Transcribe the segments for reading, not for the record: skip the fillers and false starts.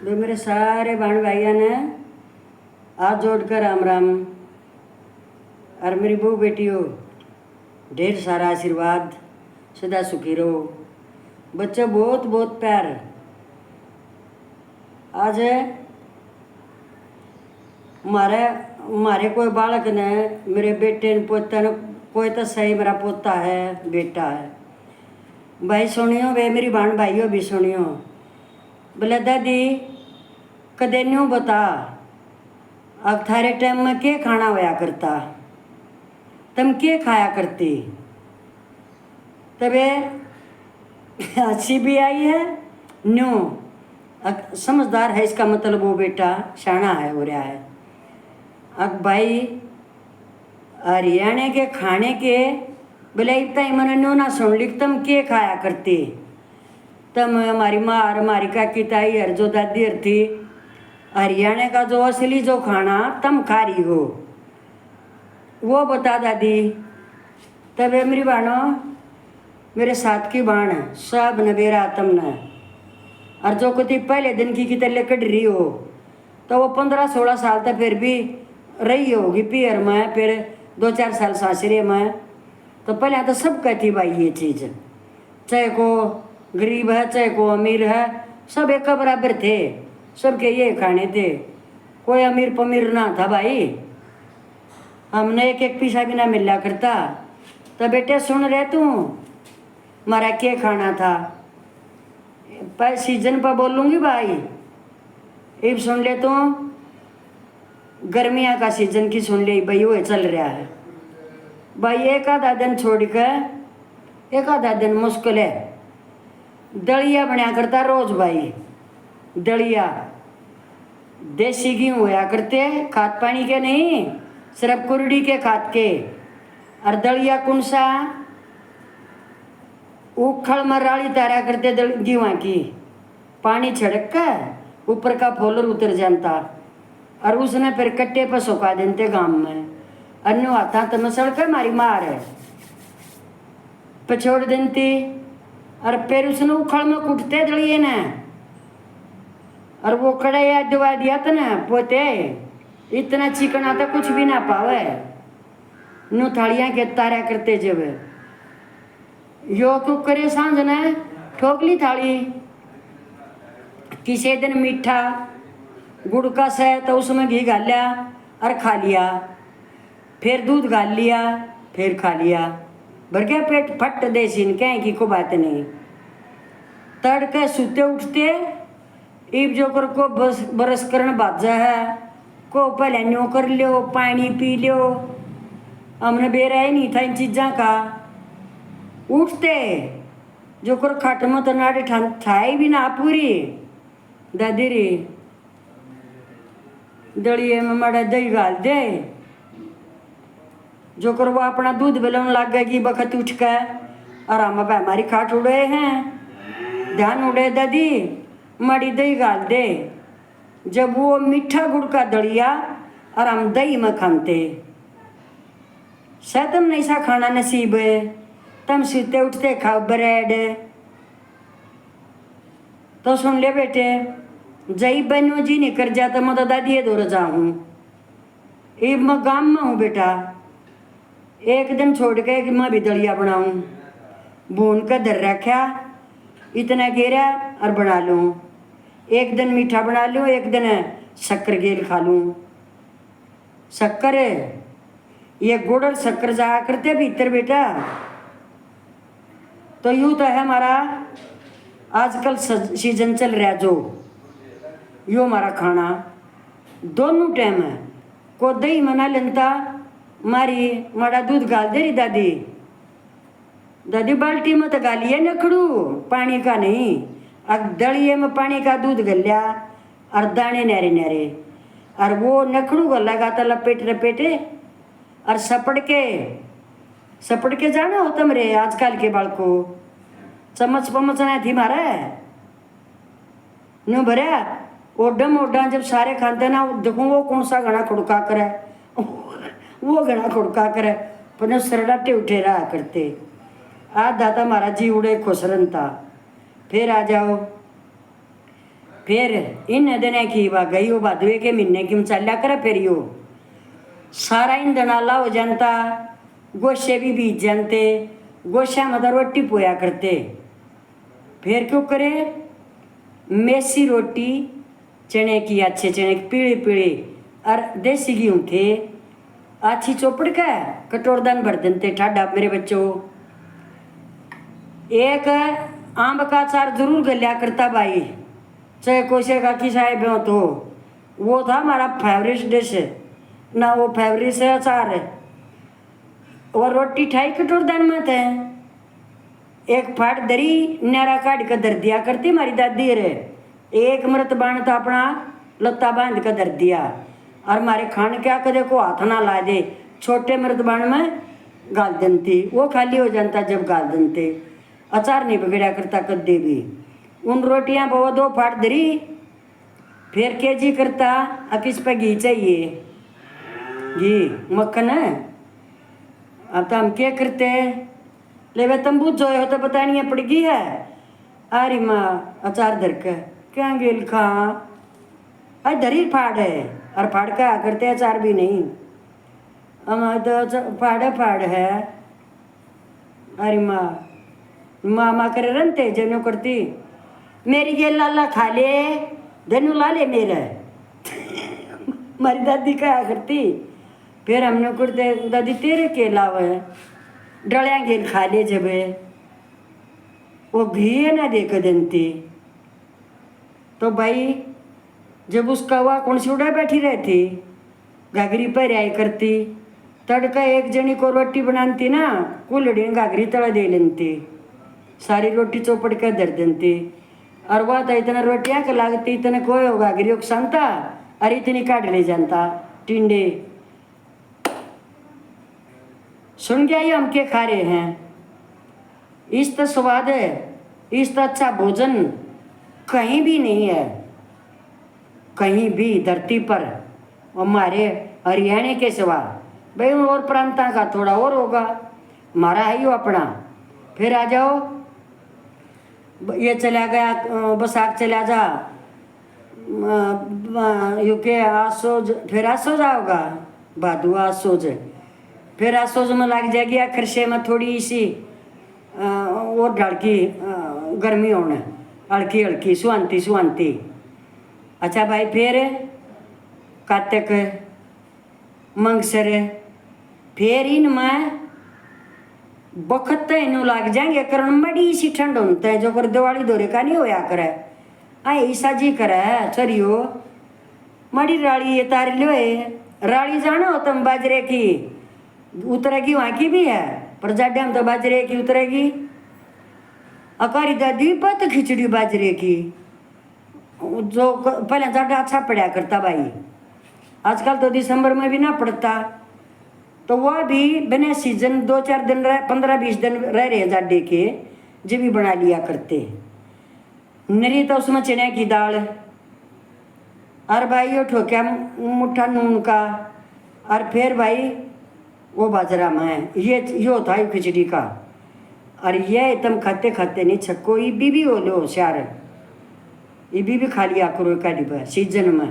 वे मेरे सारे बहन भाइयों ने हाथ जोड़कर राम राम। और मेरी बहू बेटियों, ढेर सारा आशीर्वाद, सदा सुखी रहो। बच्चों, बहुत बहुत प्यार। आज मारे कोई बालक ने, मेरे बेटे ने, पोता ने, कोई तो सही मेरा पोता है, बेटा है। भाई सुनियो, वे मेरी बहन भाइयों भी सुनियो। बोले दादी कदे न्यू बता, अब थारे टाइम में क्या खाना होया करता, तुम क्या खाया करती? तबे अच्छी भी आई है न्यू। समझदार है, इसका मतलब वो बेटा शाना है, हो रहा है। अब भाई हरियाणा के खाने के बोले इतना ही मैंने न्यू ना सुन ली, तुम क्या खाया करती? तम हमारी माँ और हमारी काकी ताई और जो दादी और थी, हरियाणा का जो असली जो खाना तुम खा रही हो वो बता दादी। तब मेरी बहनों, मेरे साथ की बहन सब नबेरा तुमने, और जो कुछ पहले दिन की तरह कट रही हो, तो वो 15-16 साल तक फिर भी रही होगी पियर में, फिर 2-4 साल सासरे में। तो पहले तो सब कहती भाई ये चीज़, चाहे को गरीब है चाहे को अमीर है, सब एक बराबर थे, सबके ये खाने थे, कोई अमीर पमीर ना था भाई। हमने एक एक पैसा भी ना मिला करता। तो बेटे सुन रहे तू, हमारा क्या खाना था? पर सीजन पर बोलूँगी भाई, अब सुन ले तू। गर्मियाँ का सीजन की सुन ले भाई, वो चल रहा है भाई। एक आधा दिन छोड़ कर, एक आधा दिन मुश्किल है, दलिया बनाया करता रोज भाई। दलिया देसी घी होया करते, खाद पानी के नहीं, सिर्फ कुरड़ी के खाद के। और दलिया कौन सा? उखड़ मराली तारा करते गेहूँ की, पानी छिड़क कर ऊपर का फोलर उतर जाता, और उसने फिर कट्टे पर सुखा देते गांव में। अन्नू आता तो मसल कर मारी मार पछोड़ देती, और फिर उसने उखड़ में कुटते दलिए ने, और वो कड़ाई दबा दिया था ना पोते, इतना चिकना था कुछ भी ना पावे। नु थालियाँ के तारा करते जब यो कुक करे सांझ ने ठोक ली थाली। किसी दिन मीठा गुड़ का से तो उसमें घी गाल लिया और खा लिया, फिर दूध गाल लिया फिर खा लिया, भर गया पेट फट देसीन कहीं की को बात नहीं। तड़के सुते उठते इब जो कर को बरस करन बाजा है, को पहले न्यो कर लियो, पानी पी लियो। हमने बेरा ही नहीं था इन चीज़ा का। उठते जो कर खट में तो नाड़े ठाई भी ना पूरी दादी रे, दलिए में मड़ा दही गाल दे, जो कर वो अपना दूध बेलन लग गएगी बखत उठ कर, और हम अब हमारी खाट उड़े हैं, ध्यान उड़े दादी, मड़ी दही गाल दे। जब वो मीठा गुड़ का दलिया और हम दही में खाते, शायद हम नहीं सा खाना नसीब है, तम सीते उठते खाओ ब्रेड। तो सुन ले बेटे, जई बनो जी नहीं कर जाता मैं तो दादी ये दौड़ जाऊँ। ये मैं गाँव में हूँ बेटा, एक दिन छोड़ के कि मैं भी दलिया बनाऊँ, भून कर धर रखा, इतना घेरा और बना लूँ। एक दिन मीठा बना लूँ, एक दिन शक्कर गेल खा लूँ। शक्कर ये गुड़ और शक्कर जाया करते भीतर बेटा। तो यूँ तो है हमारा आजकल सीजन चल रहा जो यो हमारा खाना दोनों टाइम है। को दही मना लेता मारी माड़ा दूध गाल दे रही दादी, दादी बाल्टी में तो गालिए नखड़ू पानी का नहीं, अब दलिए में पानी का दूध गलिया और दाने नहरे नहरे, और वो नखड़ू गला गाता लपेट लपेटे और सपड़ के जाना होता मेरे आजकल के बाल को। चम्मच पम्मच नहीं थी मारा न्यू भरया ओडम ओडा जब सारे खाते ना, देखो वो कौन सा घना खुड़का करे, वो घना खुड़का करे, पर सरडाटे उठे रहा करते। आज दाता महाराज जी उड़े खुश रन था। फिर आ जाओ, फिर इन दिन की बा गई वो भादवे के महीने की चल्या करे फिर यो सारा ईंधन आला हो जानता, गोशे भी बीज जानते, गोशा मतलब रोटी पोया करते। फिर क्यों करे, मेसी रोटी चने की, अच्छे चने की पीले पीले और देसी गेहूँ थे, अच्छी चोपड़ का कटोरदान भर देते ठाडा मेरे बच्चों। एक आम का अचार जरूर गलिया करता भाई, चाहे कोशे का की साहेब हो तो वो था हमारा फेवरेट डिश ना, वो फेवरेट से अचार है। और रोटी ठाई कटोरदान में थे, एक फाट दरी नारा काट कर दर दिया करती हमारी दादी रे, एक मृत बाण था अपना लत्ता बांध कर दर दिया और हमारे खान क्या करे को हाथ ना ला दे, छोटे मृत बाण में गाल देती, वो खाली हो जाता जब गाल देते। अचार नहीं बिगड़ा करता कद्दे भी। उन रोटियां वो 2 फाट दरी, फिर केजी करता अब किस पे घी चाहिए, घी मक्खन है। अब तो हम क्या करते, ले वे तंबू जो हो तो बतानी पड़गी है, अरे माँ अचार धर के क्या गेल खा, अरे धरी फाड़ है और फाड़ का करते अचार भी नहीं, हम तो फाड़ है। अरे माँ माँ करे रनते जनो करती, मेरी गेल लाला खा ले धनु ला ले मेरा हमारी दादी क्या करती। फिर हमने करते दादी तेरे के लावे डलिया गेल खा ले, जब वो घी ना देख देती तो भाई जब उसका हुआ कौन सी उड़ा बैठी रहती, घाघरी पर आई करती, तड़का एक जनी को रोटी बनाती ना, कुलड़ी घाघरी तड़ा दे लेती, सारी रोटी चौपड़ कर धर देती। और वह तो इतना रोटियाँ के लागती, इतना कोई होगा घाघरी को संता और इतनी काट ले जानता टिंडे। सुन गया ये हम के खा रहे हैं, इस तो स्वाद है, इस तो अच्छा भोजन कहीं भी नहीं है, कहीं भी धरती पर हमारे हरियाणा के सिवा। भाई और प्रांता का थोड़ा और होगा, हमारा है ही अपना। फिर आ जाओ, ये चला गया बैसाख चला जा, यूके आसोज, फिर आसोज आओगा भादु आसोज, फिर आसोज में लग जाएगी खरसे में थोड़ी सी और ढड़की गर्मी होने, हल्की हल्की सुहांती सुहांती। अच्छा भाई फिर कातिक मंगसर, फिर इनमें बखत इन्हों लग जाएंगे कारण बड़ी सी ठंड होता है, जो कर दिवाली दौरे का नहीं होया करे, ऐसा जी करे चरियो मड़ी राड़ी ये तार लो, राड़ी जाना हो तुम बाजरे की उतरेगी, वहाँ की भी है पर जाडे हम तो बाजरे की उतरेगी। अकारी दादी पत खिचड़ी बाजरे की, जो पहले जाडा अच्छा पड़ा करता भाई, आजकल तो दिसंबर में भी ना पड़ता, तो वह भी बिना सीजन 2-4 दिन रह 15-20 दिन रह रहे जाडे के जो भी बना लिया करते। नरी तो उसमें चने की दाल और भाई वो ठोक्या मुट्ठा नून का, और फिर भाई वो बाजरा में ये होता है खिचड़ी का। और ये तुम खाते खाते नहीं छक्को, ये भी हो लो होशियार, ये भी खा लिया करो का सीजन में।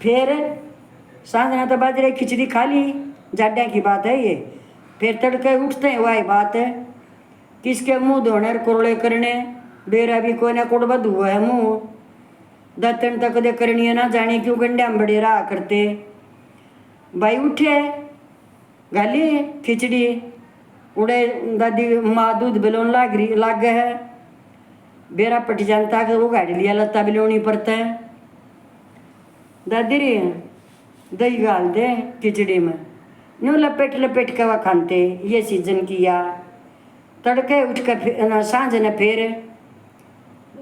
फिर सांझना तो बाजरे खिचड़ी खा ली, जाड्या की बात है ये। फिर तड़के उठते हैं वही बात है, किसके मुंह धोने कुरड़े करने, बेरा भी कोई ना कुड़बा हुआ है मुँह, दातन तक दे करनी है ना जाने क्यों गंडा में बड़े रहा करते। भाई उठे गाली खिचड़ी उड़े, दादी माँ दूध बिलोन लाग गए है, बेरा पट जानता कि वो गाड़ी लिया लत्ता बिलोनी पड़ता है। दादी रे दही गाल दे खिचड़ी में, न्यू लपेट लपेट के वह खाते, ये सीजन किया। तड़के उठ कर सांझ ने फिर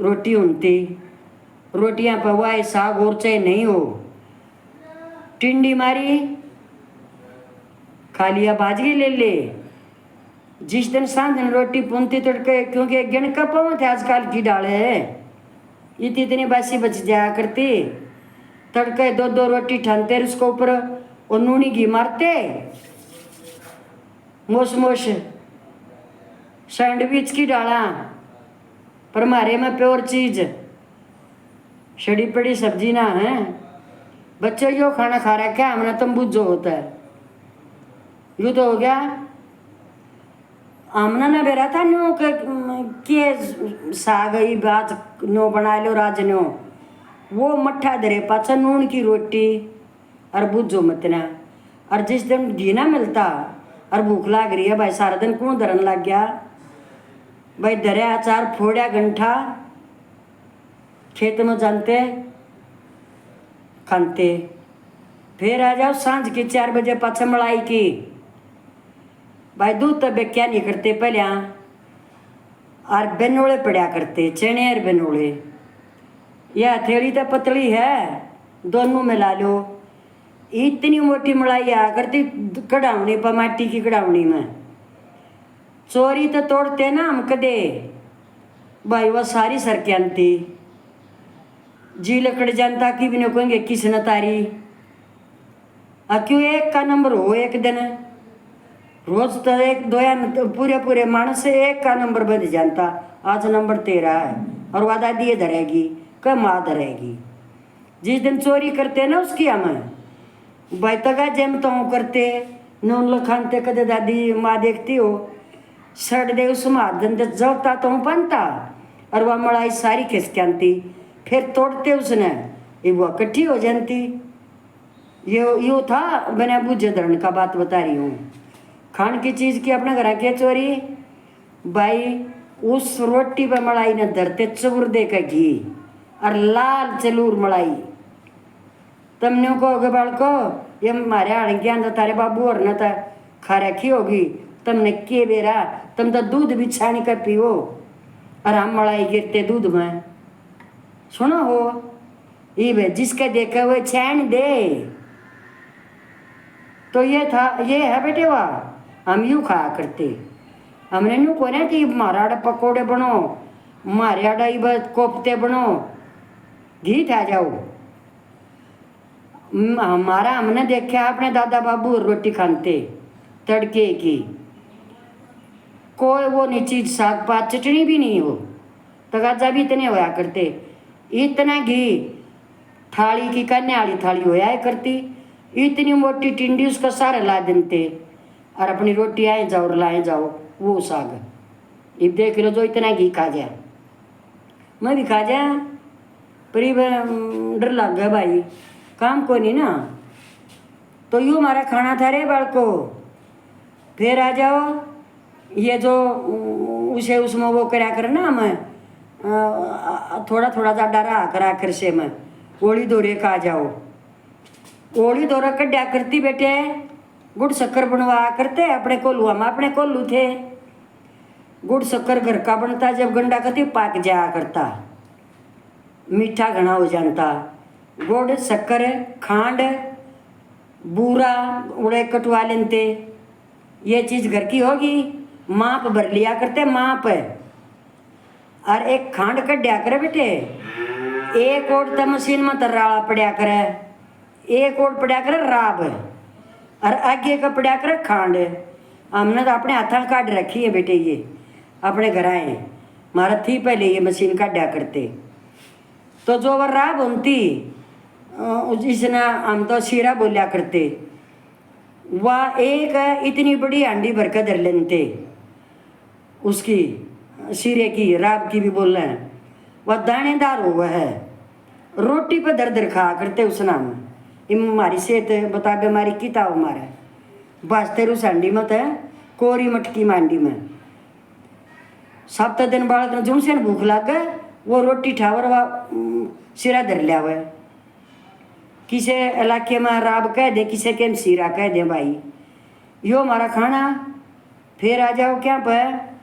रोटी उनती, रोटियां पवाए साग और चाहे नहीं हो, टिंडी मारी खा लिया, बाजरी ले ले। जिस दिन सांझ ने रोटी पुनती तड़के, क्योंकि गिन का पाँव थे आजकल की डाले है, इतनी बासी बच जाया करती। तड़के 2-2 रोटी ठानते उसको ऊपर और नूनी घी मारते, मोश मोश सैंडविच की डाला पर मारे में प्योर चीज सड़ी पड़ी सब्जी ना है। बच्चे यो खाना खा रहा है क्या, हमने तुम बुझ जो होता है यू तो हो गया। आमना ना बेरा था न्यो के साग ही बात नो बना लो राज न्यो, वो मट्ठा धरे पाचा नून की रोटी और बुझो मत ना। और जिस दिन घी ना मिलता और भूख लाग रही है भाई, सारा दिन कौन धरन लग गया भाई, धरे अचार फोड़ा गंठा खेत में जानते खानते। फिर आ जाओ सांझ के 4 बजे पाछा मलाई की भाई, दूध तो क्या नहीं करते पहले और बेनोले पड़ा करते, चने और बेनोले। यह हथेली तो पतली है, दोनों मिला लो। इतनी मोटी मलाई आ करती कढ़ावनी पर, माटी की कढ़ावनी में। चोरी तो तोड़ते ना हम कदे भाई, वह सारी सरके आती जी लकड़ जानता कि भी नहीं कहेंगे किसने तारी। क्यों एक का नंबर हो एक दिन, रोज तो एक दो या पूरे पूरे मानस से एक का नंबर बन जानता। आज नंबर 13 है और वादा दिए धरेगी कब माँ धरेगी। जिस दिन चोरी करते ना उसकी हमें भाई तगा जम तो करते नून लखानते कदे दादी माँ देखती हो सड़ दे उस मादन जवता तो बनता और वह मलाई सारी खिसक आती, फिर तोड़ते उसने ये वो इकट्ठी हो जाती। यो था मैंने बुझे धरण का बात बता रही हूँ। खान की चीज़ की अपने घर के चोरी भाई, उस रोटी पर मलाई ने धरते चबूर दे का घी और लाल चलूर मलाई। तुमने कहोगे बालको ये मारे आड़े अंदर तारे बाबू और न था खा रखी होगी, तुमने के बेरा तुम तो दूध भी छानी कर पियो और हम मलाई गिरते दूध में। सुनो हो ये वे जिसका देखा वो छान दे। तो ये था, ये है बेटे वाह, हम यूँ खाया करते। हमने यूँ को ना कि मारा पकौड़े बनो, मारे आड़ा कोफ्ते बनो, घी था जाओ। हमारा हमने देखा अपने दादा बाबू रोटी खाते तड़के की, कोई वो नहीं चीज साग पात चटनी भी नहीं हो, तगाजा भी इतने होया करते। इतना घी थाली की कन्या वाली थाली होया करती, इतनी मोटी टिंडी उसका सारा ला देते और अपनी रोटी आए जाओ और लाए जाओ वो साग। अब देख लो जो इतना घी खा गया, मैं भी खा जाए पर डर लग गया भाई, काम को नहीं ना। तो यूँ हमारा खाना था रे बालको। फिर आ जाओ ये जो उसे उसमें वो करा कर ना, मैं थोड़ा थोड़ा सा डरा करा कर से मैं ओली दौरे का आ जाओ। ओली दौरा कड्या करती बेटे, गुड़ शक्कर बनवा करते अपने कोल्हू, हम अपने कोल्हू थे। गुड़ शक्कर घर का बनता, जब गंडा करती पाक जाया करता, मीठा घना हो जाता। गुड़ शक्कर खांड बूरा उड़े कटवा लेते, ये चीज़ घर की होगी, माप भर लिया करते माप। और एक खांड कड्या करे बेटे, एक ओट तो मशीन में तर्राड़ा पड़ा करे, एक ओट पड़ा करे राब और आगे का पड़ा करे खांड। हमने तो अपने हाथा काट रखी है बेटे, ये अपने घर आए मारा थी पहले ये मशीन काटा करते। तो जो वो राब बनती इसने हम तो शीरा बोलिया करते, वह एक इतनी बड़ी हांडी भर कर धर लेते उसकी शीरे की, राब की भी बोल रहे हैं। वह दानेदार हुआ है, रोटी पे दर दर खा करते उस नाम। हमारी सेहत बता बीमारी की था हमारा बास्ते उस हांडी मत है कोरी मटकी मांडी में। सप्ताह दिन बालक जुन से भूख लग गए वो रोटी ठावर व सिरा धर लिया हुआ। किसे इलाके में राब कह दे, किसे के सीरा कह दे भाई, यो हमारा खाना। फिर आ जाओ क्या पर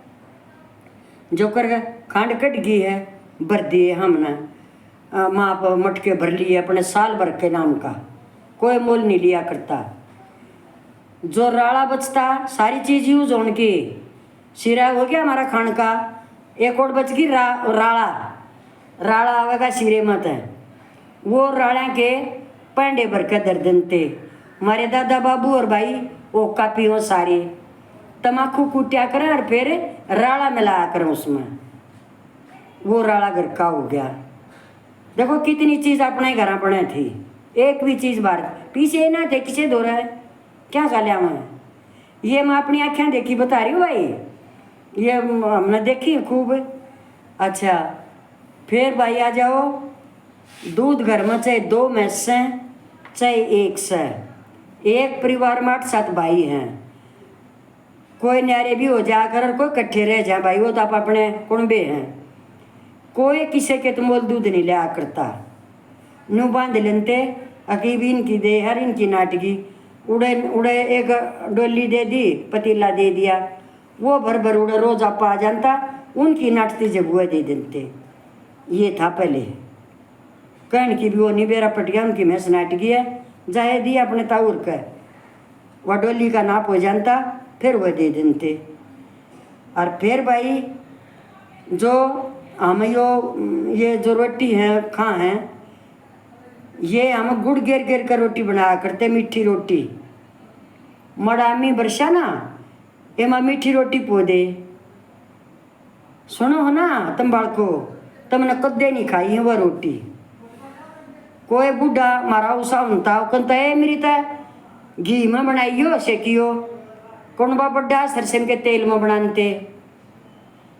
जो कर खांड कट गई है भर दिए हमने, माप मटके भर लिए अपने साल भर के नाम का, कोई मोल नहीं लिया करता। जो राड़ा बचता सारी चीज़ यूज होने की, सीरा हो गया हमारा खान का, एक और बच गई राड़ा, राड़ा आवेगा सीरे मत है, वो राड़ा के पांडे भर के दर देते। हमारे दादा बाबू और भाई वो कापी हो सारे तमाकू कूटिया करें और फिर राड़ा मिलाया करें उसमें, वो राड़ा घर का हो गया। देखो कितनी चीज अपने घर बने थी, एक भी चीज बाहर पीछे ना थे, किसे दो रहा है क्या गालिया में। ये मैं अपनी आँखें देखी बता रही हूँ भाई, ये हमने देखी खूब। अच्छा फिर भाई आ जाओ, दूध घर में चाहे 2 भैंस से चाहे 1 से, एक परिवार में 8-7 भाई हैं, कोई न्यारे भी हो जाकर और कोई कट्ठे रह जाए भाई, वो तो आप अपने कुंबे हैं। कोई किसी के तुम बोल दूध नहीं लिया करता, नू बांध लेते अकीब इनकी दे हर इनकी नाटकी, उड़े उड़े एक डोली दे दी, पतीला दे दिया, वो भर भर उड़े रोज आप आ जानता, उनकी नाटती जब हुआ दे देते। ये था पहले, कहन की भी वो निबेरा पटिया उनकी भैंस नाटकी है, जाए दी अपने ताउर का, वह डोली का नाप हो जानता, फिर वह दे देते। और फिर भाई जो हम ये जो रोटी है खा हैं, ये हम गुड़ गिर गिर कर रोटी बनाया करते, मीठी रोटी मड़ामी बरसा ना, एमा मीठी रोटी पो दे। सुनो हो ना तुम बालको, तुमने कदे नहीं खाई है वह रोटी। कोई बूढ़ा मारा उसा उनता कहता है मेरी तो घी में बनाइयो सेकियो, कौन बा बड्डा सरसों के तेल में बनाते,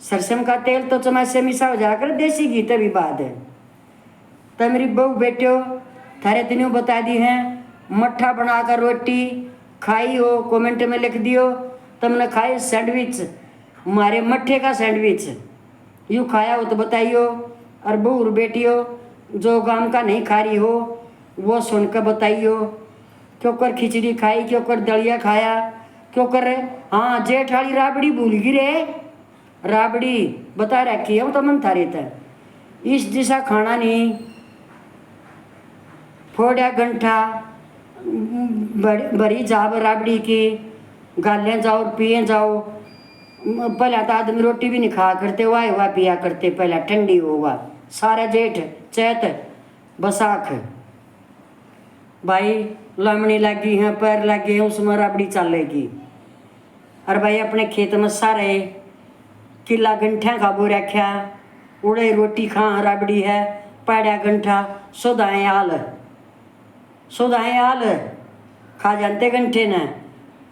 सरसों का तेल तो चम्मच से मिसा हो जाकर देसी घी तभी बात है। तो मेरी बहू बेटियों थारे तीनों बता दी हैं, मट्ठा बनाकर रोटी खाई हो कमेंट में लिख दियो, तुमने खाई सैंडविच, हमारे मट्ठे का सैंडविच यूँ खाया हो तो बताइयो। और बहू बेटियों जो गांव का नहीं खा रही हो वो सुनकर बताइयो, क्यों कर खिचड़ी खाई, क्यों कर दलिया खाया, क्यों कर हाँ जेठाली राबड़ी भूल गई रे, राबड़ी बता रखी है वो तो मन था रहता, इस दिशा खाना नहीं, फोड़ा गंठा भरी जाब राबड़ी की, गालें जाओ पिए जाओ। पहला तो आदमी रोटी भी नहीं खा करते, वाह वाह पिया करते, पहला ठंडी होगा सारा जेठ चैत बसाख। भाई लमनी लगी है, पैर लगे हैं, उसमें राबड़ी चलेगी। और भाई अपने खेत में सारे किला गंठा खाबो रख्या, उड़े रोटी खा राबड़ी है, पाड़ा गंठा सोदाएं आल खा जानते गंठे ने,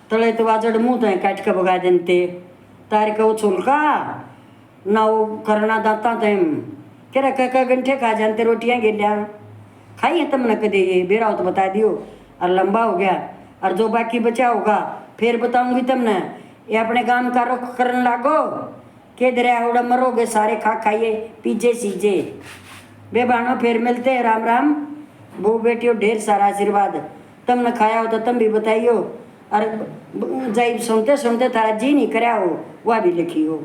तले तो वाजड़ मुँह तो काट के भगा देते, तार के वो छुलका ना वो करना दाता तम कह रहा कह गंठे खा जानते, रोटियाँ गिलिया खाई है तुमने कदे, ये बेरा हो तो बता दियो। और लंबा हो गया और जो बाकी बचा होगा फिर बताऊंगी तुमने। ये अपने काम का रुख करने लागो, के दरिया उड़ा मरोगे सारे खा खाइए पीजे सीजे। बे बानो फिर मिलते हैं, राम राम। वो बेटियों ढेर सारा आशीर्वाद, तुमने खाया हो तो तुम भी बताइयो। और जब सुनते सुनते तारा जी नहीं कराया हो वह भी लिखी हो।